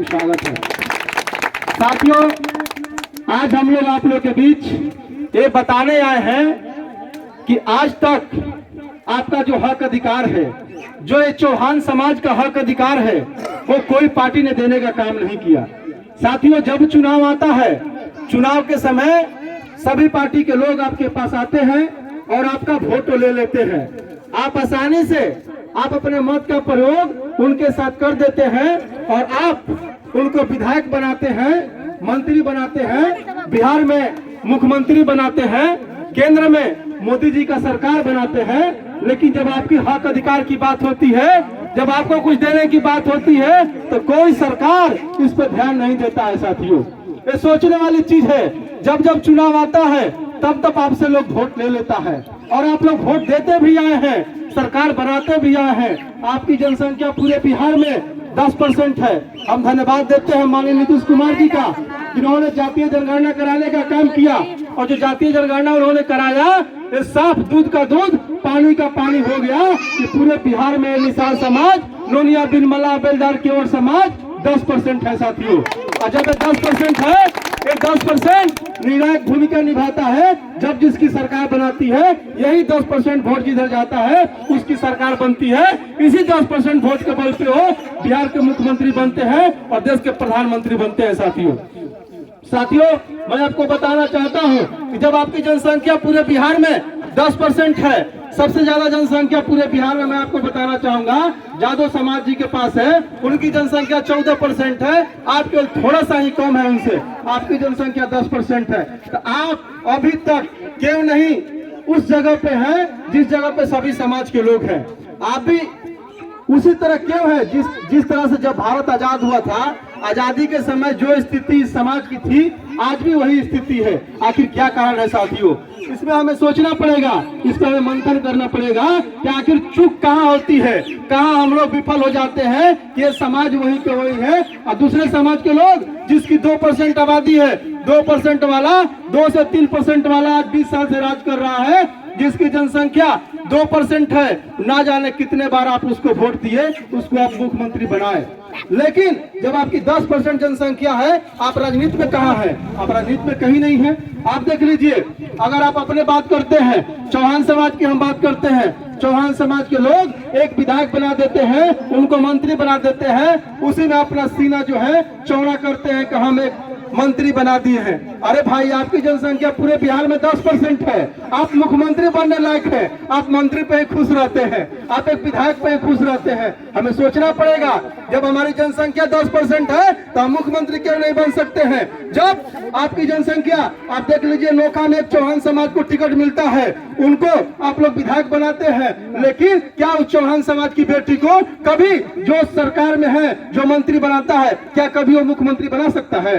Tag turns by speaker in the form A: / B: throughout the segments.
A: स्वागत है। साथियों, आज हम लोग आप लोग के बीच ये बताने आए हैं कि आज तक आपका जो हक अधिकार है, जो ये चौहान समाज का हक अधिकार है, वो कोई पार्टी ने देने का काम नहीं किया। साथियों, जब चुनाव आता है, चुनाव के समय सभी पार्टी के लोग आपके पास आते हैं और आपका वोट ले लेते हैं। आप आसानी से आप अपने मत का प्रयोग उनके साथ कर देते हैं और आप उनको विधायक बनाते हैं, मंत्री बनाते हैं, बिहार में मुख्यमंत्री बनाते हैं, केंद्र में मोदी जी का सरकार बनाते हैं। लेकिन जब आपकी हक अधिकार की बात होती है, जब आपको कुछ देने की बात होती है, तो कोई सरकार इस पर ध्यान नहीं देता है। साथियों, ये सोचने वाली चीज है। जब जब चुनाव आता है तब तब आपसे लोग वोट ले लेता है और आप लोग वोट देते भी आए हैं, सरकार बनाते भी आए हैं। आपकी जनसंख्या पूरे बिहार में 10% है। हम धन्यवाद देते हैं माननीय नीतीश कुमार जी का, जिन्होंने जातीय जनगणना कराने का काम किया। और जो जातीय जनगणना उन्होंने कराया, ये साफ दूध का दूध, पानी का पानी हो गया कि पूरे बिहार में निसार समाज, नोनिया, बिनमला, बेलदार, केवट समाज 10% है। साथियों, और जब 10% है, ये 10% निर्णायक भूमिका निभाता है। जब जिसकी सरकार बनाती है, यही 10% वोट जिधर जाता है उसकी सरकार बनती है। इसी 10% वोट के बल पे वो बिहार के मुख्यमंत्री बनते हैं और देश के प्रधानमंत्री बनते हैं। साथियों, मैं आपको बताना चाहता हूं कि जब आपकी जनसंख्या पूरे बिहार में 10% है, सबसे ज्यादा जनसंख्या पूरे बिहार में मैं आपको बताना चाहूंगा यादव समाज जी के पास है। उनकी जनसंख्या 14% है। आप केवल थोड़ा सा ही कम है उनसे, आपकी जनसंख्या 10% है। तो आप अभी तक क्यों नहीं उस जगह पे हैं जिस जगह पे सभी समाज के लोग हैं? आप भी उसी तरह क्यों है जिस तरह से जब भारत आजाद हुआ था, आजादी के समय जो स्थिति समाज की थी, आज भी वही स्थिति है। आखिर क्या कारण है? साथियों, इसमें हमें सोचना पड़ेगा, इस पर हमें मंथन करना पड़ेगा कि आखिर चूक कहाँ होती है, कहाँ हम लोग विफल हो जाते हैं कि ये समाज वही के वही है और दूसरे समाज के लोग, जिसकी 2% आबादी है, 2% वाला, 2 से 3% वाला आज 20 साल से राज कर रहा है, जिसकी जनसंख्या 2% है, ना जाने कितने बार आप उसको वोट दिए, उसको आप मुख्यमंत्री बनाए। लेकिन जब आपकी 10% जनसंख्या है, आप राजनीति में कहाँ है? आप राजनीति में कहीं नहीं है। आप देख लीजिए, अगर आप अपने बात करते हैं, चौहान समाज की हम बात करते हैं, चौहान समाज के लोग एक विधायक बना देते हैं, उनको मंत्री बना देते हैं, उसी में अपना सीना जो है चौड़ा करते हैं कि हम एक मंत्री बना दिए हैं। अरे भाई, आपकी जनसंख्या पूरे बिहार में 10% है, आप मुख्यमंत्री बनने लायक है, आप मंत्री पे ही खुश रहते हैं, आप एक विधायक पे ही खुश रहते हैं। हमें सोचना पड़ेगा, जब हमारी जनसंख्या 10% है तो हम मुख्यमंत्री क्यों नहीं बन सकते हैं? जब आपकी जनसंख्या, आप देख लीजिए, नोखा में एक चौहान समाज को टिकट मिलता है, उनको आप लोग विधायक बनाते हैं। लेकिन क्या उस चौहान समाज की बेटी को कभी जो सरकार में है, जो मंत्री बनाता है, क्या कभी वो मुख्यमंत्री बना सकता है?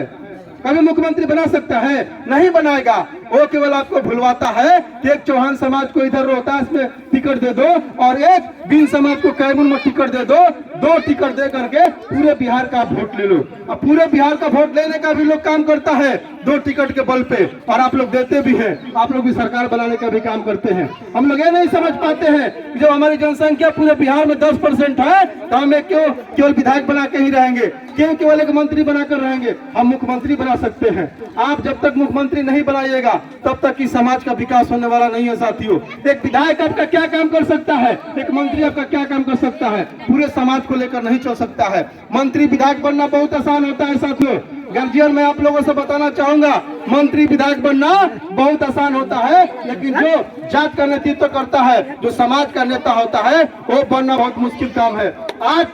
A: कभी मुख्यमंत्री बना सकता है? नहीं बनाएगा। वो केवल आपको भुलवाता है कि एक चौहान समाज को इधर रोहतास में टिकट दे दो और एक बिन समाज को कैमूर में टिकट दे दो। 2 टिकट दे करके पूरे बिहार का वोट ले लो। अब पूरे बिहार का वोट लेने का भी लोग काम करता है 2 टिकट के बल पे, और आप लोग देते भी हैं, आप लोग भी सरकार बनाने का भी काम करते हैं। हम लोग ये नहीं समझ पाते हैं कि जब हमारी जनसंख्या पूरे बिहार में 10% है तो हमें क्यों केवल विधायक बना के ही रहेंगे? क्यों केवल एक मंत्री बनाकर रहेंगे? हम मुख्यमंत्री बना सकते हैं। आप जब तक मुख्यमंत्री नहीं बनाइएगा तब तक इस समाज का विकास होने वाला नहीं है। साथियों, एक विधायक आपका क्या काम कर सकता है? एक मंत्री आपका क्या काम कर सकता है? पूरे समाज को लेकर नहीं चल सकता है। मंत्री विधायक बनना बहुत आसान होता है। साथियों, गार्जियन, मैं आप लोगों से बताना चाहूंगा, मंत्री विधायक बनना बहुत आसान होता है, लेकिन जो जात का नेतृत्व करता है, जो समाज का नेता होता है, वो बनना बहुत मुश्किल काम है। आज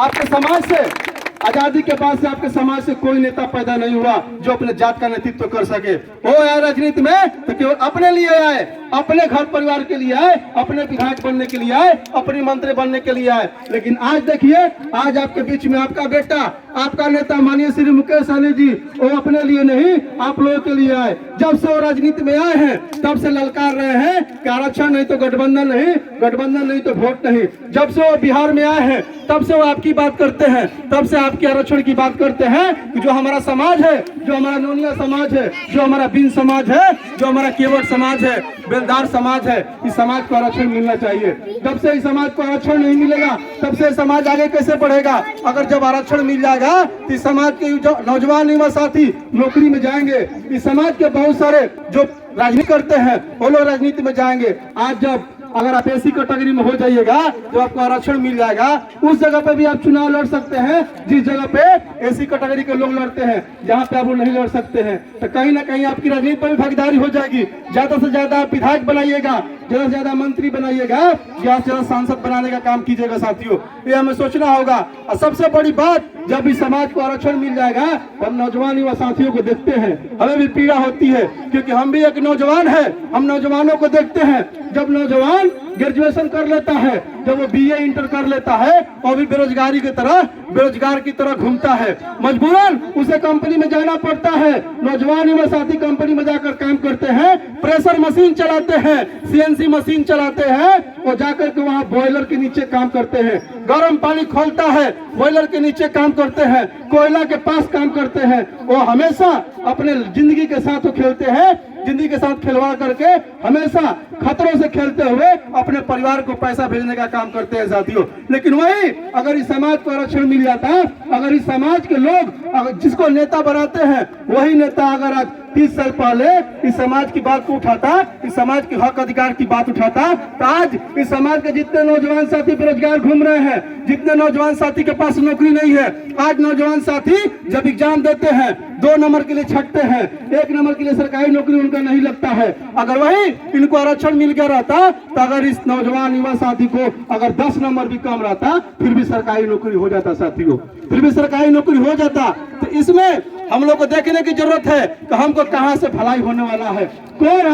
A: आपके समाज से, आजादी के बाद से आपके समाज से कोई नेता पैदा नहीं हुआ जो अपने जात का नेतृत्व कर सके। वो आए राजनीति में तो केवल अपने लिए आए, अपने घर परिवार के लिए आए, अपने विधायक बनने के लिए आए, अपनी मंत्री बनने के लिए आए। लेकिन आज देखिए, आज आपके बीच में आपका बेटा, आपका नेता माननीय श्री मुकेश सहनी जी, वो अपने लिए नहीं, आप लोगों के लिए आए। जब से वो राजनीति में आए हैं तब से ललकार रहे हैं कि आरक्षण नहीं तो गठबंधन नहीं, गठबंधन नहीं तो वोट नहीं। जब से वो बिहार में आए हैं तब से वो आपकी बात करते हैं, तब से आपके आरक्षण की बात करते हैं कि जो हमारा समाज है, जो हमारा नोनिया समाज है, जो हमारा बिन समाज है, जो हमारा केवट समाज है, बेलदार समाज है, इस समाज को आरक्षण मिलना चाहिए। जब से इस समाज को आरक्षण नहीं मिलेगा तब से समाज आगे कैसे बढ़ेगा? अगर जब आरक्षण मिल जाएगा जाएगा तो इस समाज के जो नौजवान युवा साथी नौकरी में जाएंगे। इस समाज के बहुत सारे जो राजनीति करते हैं वो लोग राजनीति में जाएंगे। आज जब अगर आप एसी कैटेगरी में हो जाइएगा तो आपको आरक्षण मिल जाएगा। उस जगह पे भी आप चुनाव लड़ सकते हैं जिस जगह पे एसी कैटेगरी के लोग लड़ते हैं, जहाँ पे आप लोग नहीं लड़ सकते हैं। तो कहीं ना कहीं आपकी राजनीति पर भी भागीदारी हो जाएगी। ज्यादा से ज्यादा आप विधायक बनाइएगा, ज्यादा से ज्यादा मंत्री बनाइएगा, ज्यादा से ज्यादा सांसद बनाने का काम कीजिएगा साथियों। ये हमें सोचना होगा। और सबसे बड़ी बात, जब इस समाज को आरक्षण मिल जाएगा तो हम नौजवान युवा साथियों को देखते हैं, हमें भी पीड़ा होती है क्योंकि हम भी एक नौजवान है। हम नौजवानों को देखते हैं, जब नौजवान ग्रेजुएशन कर लेता है, जब वो बीए इंटर कर लेता है, वो भी बेरोजगार की तरह घूमता है। मजबूरन उसे कंपनी में जाना पड़ता है। नौजवान युवा साथी कंपनी में जाकर काम करते हैं, प्रेशर मशीन चलाते हैं, सीएनसी मशीन चलाते हैं और जाकर के वहाँ बॉयलर के नीचे काम करते हैं। गर्म पानी खोलता है, बॉयलर के नीचे काम करते हैं, कोयला के पास काम करते हैं। वो हमेशा अपने जिंदगी के साथ खेलते हैं, जिंदगी के साथ खिलवाड़ करके हमेशा खतरों से खेलते हुए अपने परिवार को पैसा भेजने का काम करते हैं साथियों। लेकिन वही अगर इस समाज को आरक्षण मिल जाता, अगर इस समाज के लोग जिसको नेता बनाते हैं वही नेता अगर आज 30 साल पहले इस समाज की बात को उठाता, इस समाज के हक अधिकार की बात उठाता, तो आज इस समाज के जितने नौजवान साथी बेरोजगार घूम रहे हैं, जितने नौजवान साथी के पास नौकरी नहीं है, आज नौजवान साथी जब एग्जाम देते हैं 2 नंबर के लिए छटते हैं, 1 नंबर के लिए सरकारी नौकरी उनका नहीं लगता है। अगर वही इनको आरक्षण मिल गया रहता तो अगर इस नौजवान युवा साथी को अगर 10 नंबर भी कम रहता फिर भी सरकारी नौकरी हो जाता साथियों, फिर भी सरकारी नौकरी हो जाता। तो इसमें हम लोग को देखने की जरूरत है कि हमको कहां से भलाई होने वाला है, कौन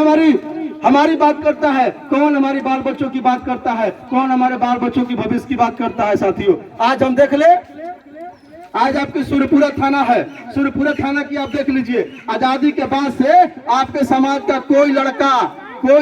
A: हमारी बात करता है, कौन हमारी बाल बच्चों की बात करता है, कौन हमारे बाल बच्चों की भविष्य की बात करता है साथियों। आज हम देख ले, आज आपकी सूर्यपुरा थाना है, सूर्यपुरा थाना की आप देख लीजिए। आजादी के बाद से आपके समाज का कोई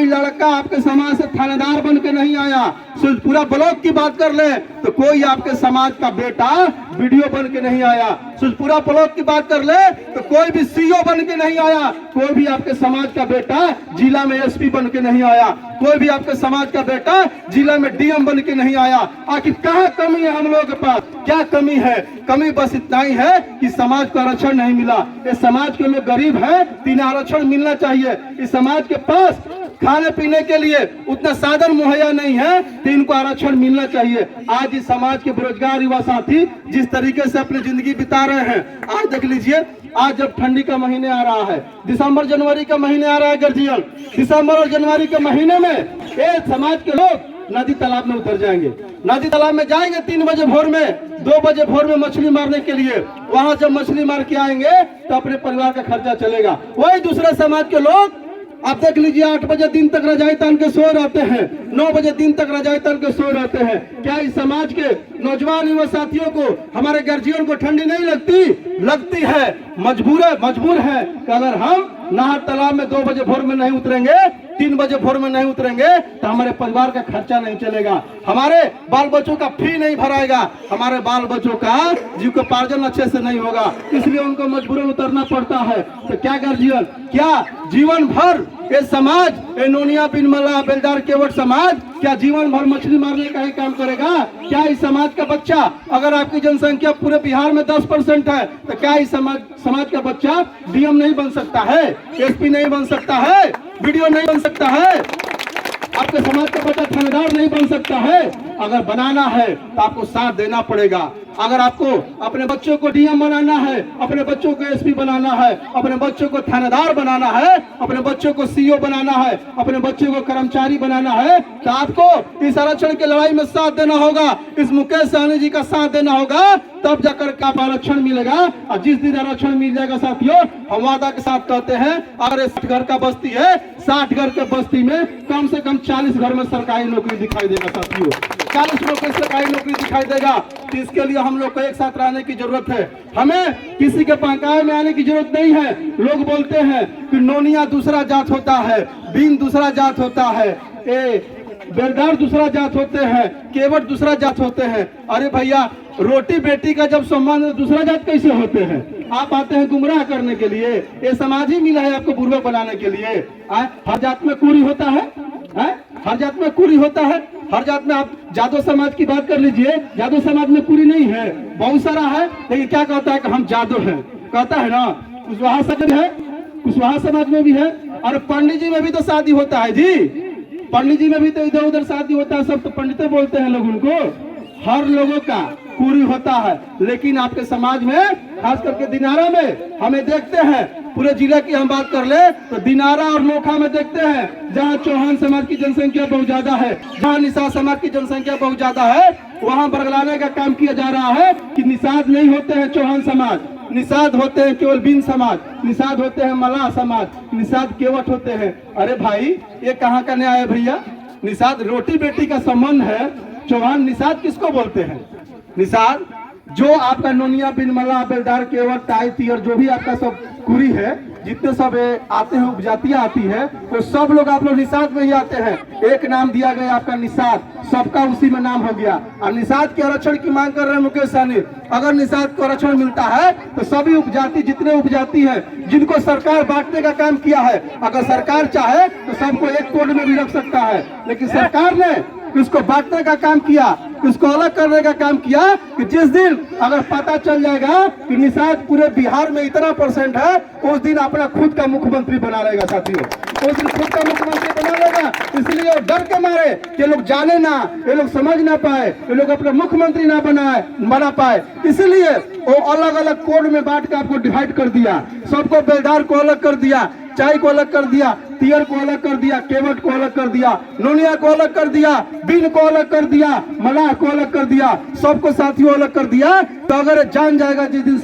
A: लड़का आपके समाज से थानेदार बन के नहीं आया। सूर्यपुरा ब्लॉक की बात कर ले तो कोई आपके समाज का बेटा वीडियो बन के नहीं आया। सूर्यपुरा ब्लॉक की बात कर ले तो कोई भी सीओ बन के नहीं आया। कोई भी आपके समाज का बेटा जिला में एसपी बन के नहीं आया। कोई भी आपके समाज का बेटा जिला में डीएम बन के नहीं आया। आखिर कहाँ कमी है हम लोगों के पास, क्या कमी है? कमी बस इतना ही है कि समाज को आरक्षण नहीं मिला। ये समाज के लोग गरीब है, तीन आरक्षण मिलना चाहिए। इस समाज के पास खाने पीने के लिए उतना साधन मुहैया नहीं है तो इनको आरक्षण मिलना चाहिए। आज इस समाज के बेरोजगार युवा साथी जिस तरीके से अपनी जिंदगी बिता रहे हैं, आज देख लीजिए, आज जब ठंडी का महीने आ रहा है, दिसंबर जनवरी का महीने आ रहा है गर्जियन, दिसंबर और जनवरी के महीने में ये समाज के लोग नदी तालाब में उतर जाएंगे। नदी तालाब में जाएंगे 3 बजे भोर में, 2 बजे भोर में मछली मारने के लिए। वहां जब मछली मार के आएंगे तो अपने परिवार का खर्चा चलेगा। वही दूसरे समाज के लोग आप देख लीजिए 8 बजे दिन तक रजाई तान के सो रहते हैं, 9 बजे दिन तक रजाई तान के सो रहते हैं। क्या इस समाज के नौजवान युवा साथियों को, हमारे गर्जियन को ठंडी नहीं लगती है? मजबूर है कि अगर हम नहर तालाब में 2 बजे भोर में नहीं उतरेंगे, 3 बजे भोर में नहीं उतरेंगे तो हमारे परिवार का खर्चा नहीं चलेगा, हमारे बाल बच्चों का फी नहीं भराएगा, हमारे बाल बच्चों का जीविकोपार्जन अच्छे से नहीं होगा। इसलिए उनको मजबूरन उतरना पड़ता है। तो क्या गर्जियन, क्या जीवन भर ये समाज, ये नोनिया बिन मला बेलदार केवट समाज क्या जीवन भर मछली मारने का ही काम करेगा? क्या इस समाज का बच्चा, अगर आपकी जनसंख्या पूरे बिहार में 10% है तो क्या इस समाज का बच्चा डीएम नहीं बन सकता है, एसपी नहीं बन सकता है, वीडियो नहीं बन सकता है? आपके समाज का बच्चा थानेदार नहीं बन सकता है? अगर बनाना है तो आपको साथ देना पड़ेगा। अगर आपको अपने बच्चों को डीएम बनाना है, अपने बच्चों को एसपी बनाना है, अपने बच्चों को थानेदार बनाना है, अपने बच्चों को सीओ बनाना है, अपने बच्चों को कर्मचारी बनाना है, तो आपको इस आरक्षण की लड़ाई में साथ देना होगा, इस मुकेश सहनी जी का साथ देना होगा, तब जाकर के आप आरक्षण मिलेगा। और जिस दिन आरक्षण मिल जाएगा साथियों, हम वादा के साथ कहते हैं, अगर 60 घर का बस्ती है, 60 घर के बस्ती में कम से कम 40 घर में सरकारी नौकरी दिखाई देगा साथियों, 40 लोग को सरकारी नौकरी दिखाई देगा। तो इसके लिए हम लोग को एक साथ रहने की जरूरत है, हमें किसी के पंकाय में आने की जरूरत नहीं है। लोग बोलते हैं कि नोनिया दूसरा जात होता है, बीन दूसरा जात होता है, बेलदार दूसरा जात होते हैं, केवट दूसरा जात होते हैं। अरे भैया, रोटी बेटी का जब सम्मान दूसरा जात कैसे होते हैं? आप आते हैं गुमराह करने के लिए, ये समाज ही मिला है आपको बुर्बक बनाने के लिए। हर जात में कूरी होता है, हर जात में कूरी होता है। हर जात में आप जादव समाज की बात कर लीजिए, जादव समाज में पूरी नहीं है, बहुत सारा है, लेकिन क्या कहता है कि हम जादव हैं, कहता है ना। कुशवाहा समाज है, कुशवाहा समाज में भी है, और पंडित जी में भी तो शादी होता है जी, पंडित जी में भी तो इधर उधर शादी होता है, सब तो पंडित बोलते हैं लोग उनको। हर लोगों का पूरी होता है, लेकिन आपके समाज में खास करके दिनारा में हमें देखते हैं, पूरे जिले की हम बात कर ले तो दिनारा और नोखा में देखते हैं, जहां चौहान समाज की जनसंख्या बहुत ज्यादा है, जहां निषाद समाज की जनसंख्या बहुत ज्यादा है, वहां बरगलाने का काम किया जा रहा है कि निषाद नहीं होते हैं चौहान समाज, निषाद होते हैं केवल बिन समाज, निषाद होते हैं मलाह समाज, निषाद केवट होते हैं। अरे भाई ये कहाँ का न्याय है भैया? निषाद रोटी बेटी का संबंध है, चौहान निषाद किसको बोलते हैं? निषाद जो आपका नोनिया बिन मलाह बेलदार केवट टाई तियर जो भी आपका सब कुरी है, जितने सब आते हैं उपजातियां आती है, तो सब लोग आप लोग निषाद में ही आते हैं। एक नाम दिया गया आपका निषाद, सबका उसी में नाम हो गया। और निषाद के आरक्षण की मांग कर रहे हैं मुकेश सहनी। अगर निषाद को आरक्षण मिलता है तो सभी उपजाति जितने उपजाति है जिनको सरकार बांटने का काम किया है, अगर सरकार चाहे तो सबको एक कोड में भी रख सकता है, लेकिन सरकार ने उसको बांटने का काम किया, उसको अलग करने का काम किया कि जिस दिन अगर पता चल जाएगा कि निषाद पूरे बिहार में इतना % है, उस दिन अपना खुद का मुख्यमंत्री बना लेगा साथियों, उस दिन खुद का मुख्यमंत्री बना लेगा। इसलिए वो डर के मारे ये लोग जाने ना, ये लोग समझ ना पाए, ये लोग अपना मुख्यमंत्री ना बना पाए, इसलिए वो अलग अलग कोड में बांट के आपको डिवाइड कर दिया, सबको बेलदार को अलग कर दिया, चाय को अलग कर दिया, तियर को अलग कर दिया, केवट को अलग कर दिया, नोनिया को अलग कर दिया, बिन को अलग कर दिया, मलाह को अलग कर दिया, सबको साथियों अलग कर दिया। तो अगर जान जाएगा जिस दिन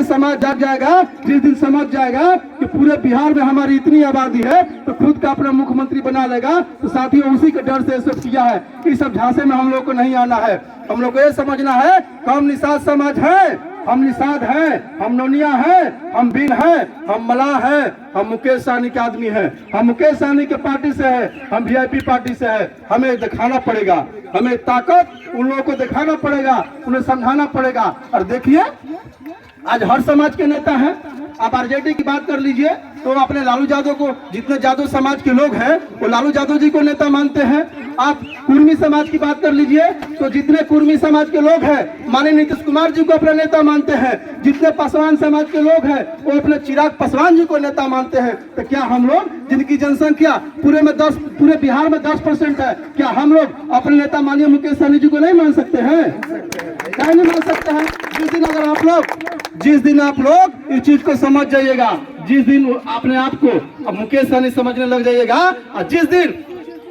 A: समाज जाग जाएगा, जिस दिन समझ जाएगा कि पूरे बिहार में हमारी इतनी आबादी है तो खुद का अपना मुख्यमंत्री बना लेगा, तो साथियों उसी के डर से सब किया है कि सब झांसे में हम लोग को नहीं आना है। हम लोग को ये समझना है कि हम निषाद समाज है, हम निषाद हैं, हम नोनिया हैं, हम बिन हैं, हम मलाह हैं, हम मुकेश सहनी के आदमी हैं, हम मुकेश सहनी के पार्टी से हैं, हम वीआईपी पार्टी से हैं। हमें दिखाना पड़ेगा, हमें ताकत उन लोगों को दिखाना पड़ेगा, उन्हें समझाना पड़ेगा। और देखिए आज हर समाज के नेता हैं, आप आरजेडी की बात कर लीजिए तो अपने लालू यादव को, जितने यादव समाज के लोग हैं वो लालू यादव जी को नेता मानते हैं। आप कुर्मी समाज की बात कर लीजिए तो जितने कुर्मी समाज के लोग हैं माननीय नीतीश कुमार जी को अपना नेता मानते हैं, जितने पासवान समाज के लोग हैं वो अपने चिराग पासवान जी को नेता मानते हैं। तो क्या हम लोग जिनकी जनसंख्या पूरे बिहार में 10% है, क्या हम लोग अपने नेता माननीय मुकेश सहनी जी को नहीं मान सकते हैं? क्या नहीं मान सकते हैं? जिस दिन आप लोग इस चीज को समझ जाइएगा, जिस दिन अपने आप को मुकेश सहनी समझने लग जाइएगा, और जिस दिन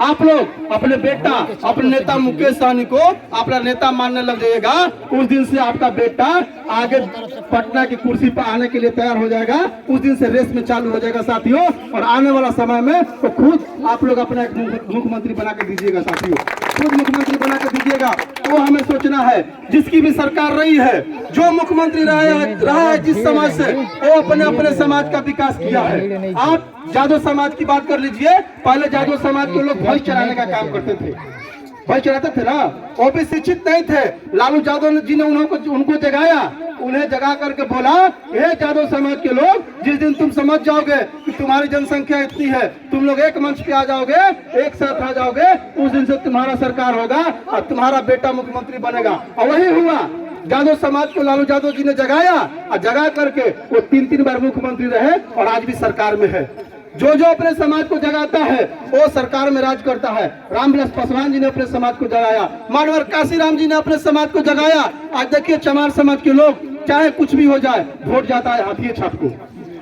A: आप लोग अपने बेटा, अपने नेता मुकेश सहनी को अपना नेता मानने लग जाइएगा, उस दिन से आपका बेटा आगे पटना की कुर्सी पर आने के लिए तैयार हो जाएगा, उस दिन से रेस में चालू हो जाएगा साथियों। और आने वाला समय में तो खुद आप लोग अपना एक मुख्यमंत्री बना के दीजिएगा साथियों, खुद मुख्यमंत्री बना के दीजिएगा। तो हमें सोचना है, जिसकी भी सरकार रही है, जो मुख्यमंत्री रहा है जिस समाज से, वो अपने समाज का विकास किया है। आप जादव समाज की बात कर लीजिए, पहले जादव समाज के लोग भैंस चराने का काम करते थे, भैंस चराते थे ना, वो भी शिक्षित नहीं थे। लालू यादव जी ने उनको जगाया, उन्हें जगा करके बोला, हे जादव समाज के लोग, जिस दिन तुम समझ जाओगे कि तुम्हारी जनसंख्या इतनी है, तुम लोग एक मंच पे आ जाओगे, एक साथ आ जाओगे, उस दिन से तुम्हारा सरकार होगा और तुम्हारा बेटा मुख्यमंत्री बनेगा। और वही हुआ, जादव समाज को लालू यादव जी ने जगाया और जगा करके वो 3 बार मुख्यमंत्री रहे और आज भी सरकार में है। जो अपने समाज को जगाता है वो सरकार में राज करता है। रामविलास पासवान जी ने अपने समाज को जगाया, मानवर काशीराम जी ने अपने समाज को जगाया। आज देखिए चमार समाज के लोग, चाहे कुछ भी हो जाए, वोट जाता है हाथी छाप को,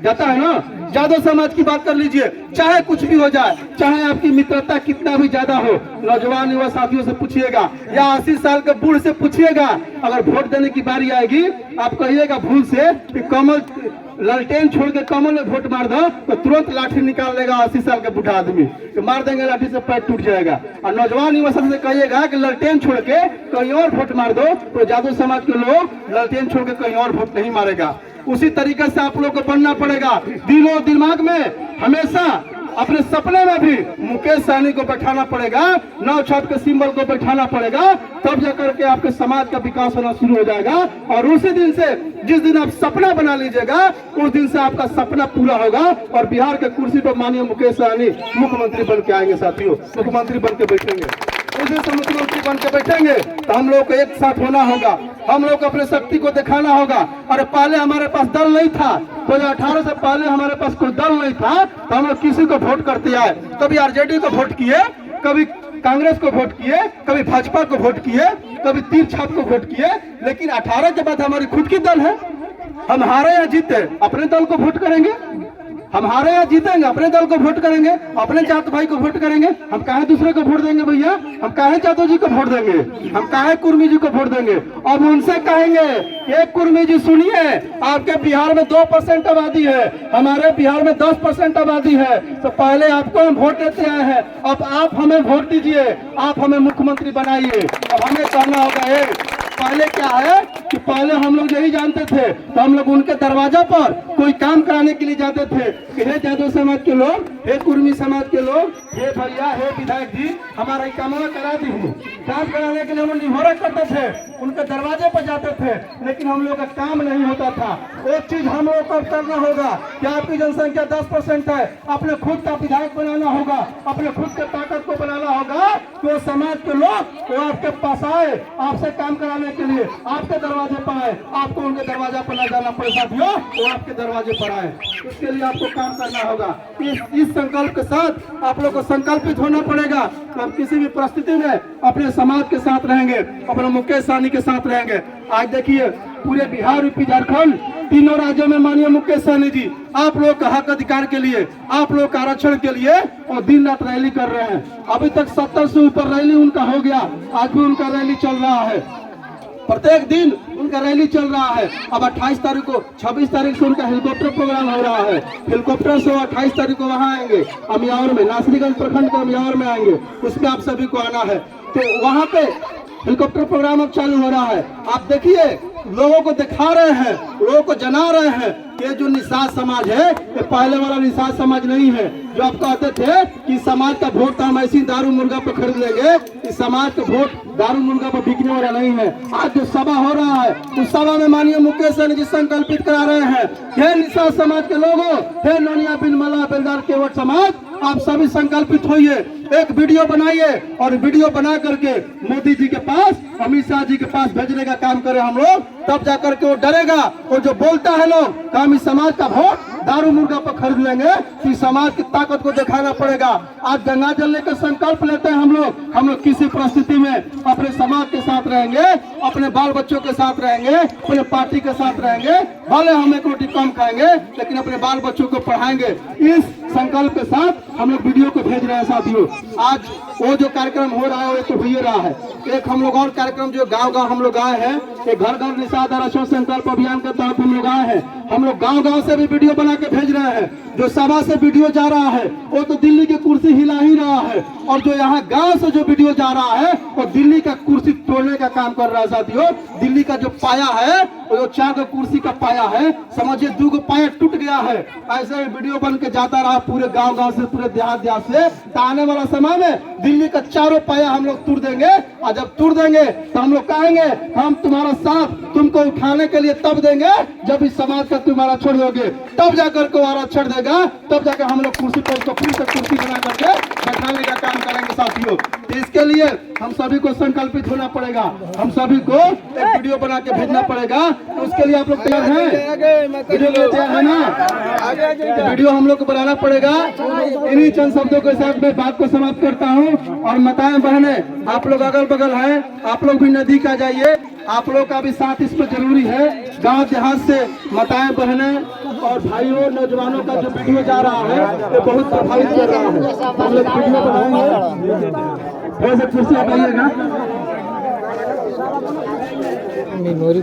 A: जाता है ना। जादव समाज की बात कर लीजिए, चाहे कुछ भी हो जाए, चाहे आपकी मित्रता कितना भी ज्यादा हो, नौजवान युवा साथियों से पूछिएगा या 80 साल के बूढ़ से पूछिएगा, अगर वोट देने की बारी आएगी, आप कहिएगा भूल से कि कमल लालटेन छोड़ के कमल में वोट मार दो, तो तुरंत लाठी निकाल लेगा 80 साल का बूढ़ा आदमी, तो मार देंगे लाठी से पैर टूट जाएगा। और नौजवान युवा से कहिएगा कि लालटेन छोड़ के कहीं और वोट मार दो, तो जादव समाज के लोग लालटेन छोड़ के कहीं और वोट नहीं मारेगा। उसी तरीके से आप लोग को बनना पड़ेगा, दिलो दिमाग में हमेशा अपने सपने में भी मुकेश सहनी को बैठाना पड़ेगा, 9 छत के सिंबल को बैठाना पड़ेगा, तब जाकर के आपके समाज का विकास होना शुरू हो जाएगा। और उसी दिन से, जिस दिन आप सपना बना लीजिएगा, उस दिन से आपका सपना पूरा होगा और बिहार के कुर्सी पर माननीय मुकेश सहनी मुख्यमंत्री बन के आएंगे साथियों, मुख्यमंत्री बन के बैठेंगे। फिर से मुख्यमंत्री बन के बैठेंगे तो हम लोग को एक साथ होना होगा, हम लोग को अपने शक्ति को दिखाना होगा। और पहले हमारे पास दल नहीं था, 2018 से पहले हमारे पास कोई दल नहीं था, तो हम लोग किसी को वोट करते आए। कभी आरजेडी को वोट किए, कभी कांग्रेस को वोट किए, कभी भाजपा को वोट किए, कभी तीर छाप को वोट किए, लेकिन 18 के बाद हमारी खुद की दल है। हम हारे या जीते अपने दल को वोट करेंगे, हम हारे या जीतेंगे अपने दल को वोट करेंगे, अपने जात भाई को वोट करेंगे। हम काहे दूसरे को वोट देंगे भैया? हम काहे जादव जी को वोट देंगे? हम काहे कुर्मी जी को वोट देंगे? अब उनसे कहेंगे, एक कुर्मी जी सुनिए, आपके बिहार में 2% आबादी है, हमारे बिहार में 10% आबादी है, तो पहले आपको हम वोट देते आए हैं, अब आप हमें वोट दीजिए, आप हमें मुख्यमंत्री बनाइए। अब हमें कहना होगा पहले क्या है कि पहले हम लोग यही जानते थे, तो हम लोग उनके दरवाजा पर कोई काम कराने के लिए जाते थे कि हे जादव समाज के लोग, हे कुर्मी समाज के लोग, हे भैया, हे विधायक जी, हमारा काम करा दी हूँ। काम कराने के लिए हम लोग निहोरा करते थे, उनके दरवाजे पर जाते थे, लेकिन हम लोग का काम नहीं होता था। एक चीज हम लोग को करना होगा कि आपकी जनसंख्या 10% है, अपने खुद का विधायक बनाना होगा, अपने खुद के ताकत को बनाना होगा कि वो समाज के लोग वो आपके पास आए, आपसे काम कराने के लिए आपके दरवाजे पर आए, आपको उनके दरवाजा पर न जाना पड़े साथियों, वो आपके दरवाजे पर आए। उसके लिए आपको काम करना होगा। इस संकल्प के साथ आप लोग को संकल्पित होना पड़ेगा कि हम किसी भी परिस्थिति में अपने समाज के साथ रहेंगे, अपने मुकेश सहनी के साथ रहेंगे। आज देखिए पूरे बिहार, यूपी, झारखंड, तीनों राज्यों में माननीय मुकेश सहनी जी आप लोग का हक अधिकार के लिए, आप लोग का आरक्षण के लिए और दिन रात रैली कर रहे हैं। अभी तक 70 से ऊपर रैली उनका हो गया, आज भी उनका रैली चल रहा है, प्रत्येक दिन उनका रैली चल रहा है। अब 28 तारीख को, 26 तारीख से उनका हेलीकॉप्टर प्रोग्राम हो रहा है, हेलीकॉप्टर से 28 तारीख को वहाँ आएंगे अमियावर में, नासरीगंज प्रखंड के अमियावर में आएंगे, उसमें आप सभी को आना है। तो वहाँ पे हेलीकॉप्टर प्रोग्राम अब चालू हो रहा है। आप देखिए लोगों को दिखा रहे हैं, लोगों को जना रहे हैं कि जो निषाद समाज है ये पहले वाला निषाद समाज नहीं है जो आप कहते थे कि समाज का वोट तो हम ऐसी दारू मुर्गा पर खरीद लेंगे। इस समाज का वोट दारू मुर्गा पर बिकने वाला नहीं है। आज जो सभा हो रहा है उस सभा में माननीय मुकेश सहनी जी संकल्पित करा रहे हैं, हे निषाद समाज के लोगों, हे नोनिया बिन मल्ला बेलदार केवट समाज, आप सभी संकल्पित होइए, एक वीडियो बनाइए और वीडियो बना करके मोदी जी के पास, अमित शाह जी के पास भेजने का काम करें हम लोग, तब जाकर के वो डरेगा। और जो बोलता है लोग कि हम इस समाज का वोट दारू मुर्गा पर खरीद लेंगे, तो इस समाज की ताकत को दिखाना पड़ेगा। आज गंगा जल लेकर संकल्प लेते हैं हम लोग किसी परिस्थिति में अपने समाज के साथ रहेंगे, अपने बाल बच्चों के साथ रहेंगे, अपने पार्टी के साथ रहेंगे, भले हम एक रोटी कम खाएंगे लेकिन अपने बाल बच्चों को पढ़ाएंगे। इस संकल्प के साथ हम लोग वीडियो को भेज रहे हैं साथियों। आज वो जो कार्यक्रम हो रहा है वो तो हो ही रहा है। एक हम लोग और कार्यक्रम जो गांव-गांव हम लोग आए हैं, एक घर घर निषाद आरक्षण संकल्प अभियान के तहत हम लोग आए हैं। हम लोग गांव-गांव से भी वीडियो बना के भेज रहे हैं। जो सभा से वीडियो जा रहा है वो तो दिल्ली की कुर्सी हिला ही रहा है, और जो यहाँ गांव से जो वीडियो जा रहा है वो दिल्ली का कुर्सी तोड़ने का काम कर रहा है साथियों। दिल्ली का जो पाया है वो जो 4 कुर्सी का पाया है, समझिए 2 पाया टूट गया है। ऐसे ही वीडियो बन के जाता रहा पूरे गांव-गांव से, पूरे देहात से। तो आने वाला समय में दिल्ली का 4 पाया हम लोग तोड़ देंगे, और जब तोड़ देंगे तो हम लोग कहेंगे हम तुम्हारा साथ तुमको उठाने के लिए तब देंगे जब इस समाज का तुम्हारा छोड़ दोगे, तब जाकर के आरक्षण देगा, तब जाकर हम लोग कुर्सी पर उसको फिर से कुर्सी बना करके बैठाने का काम करेंगे साथियों। तो इसके लिए हम सभी को संकल्पित होना पड़ेगा, हम सभी को एक वीडियो बना के भेजना पड़ेगा। तो उसके लिए आप लोग तैयार हैं? वीडियो के लिए तैयार है ना? वीडियो हम लोग को बनाना पड़ेगा। इन्हीं चंद शब्दों के साथ मैं बात को समाप्त करता हूँ। और माताएं बहनें आप लोग अगल बगल हैं, आप लोग भी नजदीक आ जाइए, आप लोग का भी साथ इसमें जरूरी है। गांव देहात से माताएं बहनें और भाइयों नौजवानों का जो वीडियो जा रहा है वो बहुत प्रभावित कर रहा है। हम लोग वीडियो बनाएंगे, थोड़ा सा कुर्सी हटाइएगा। मेमोरी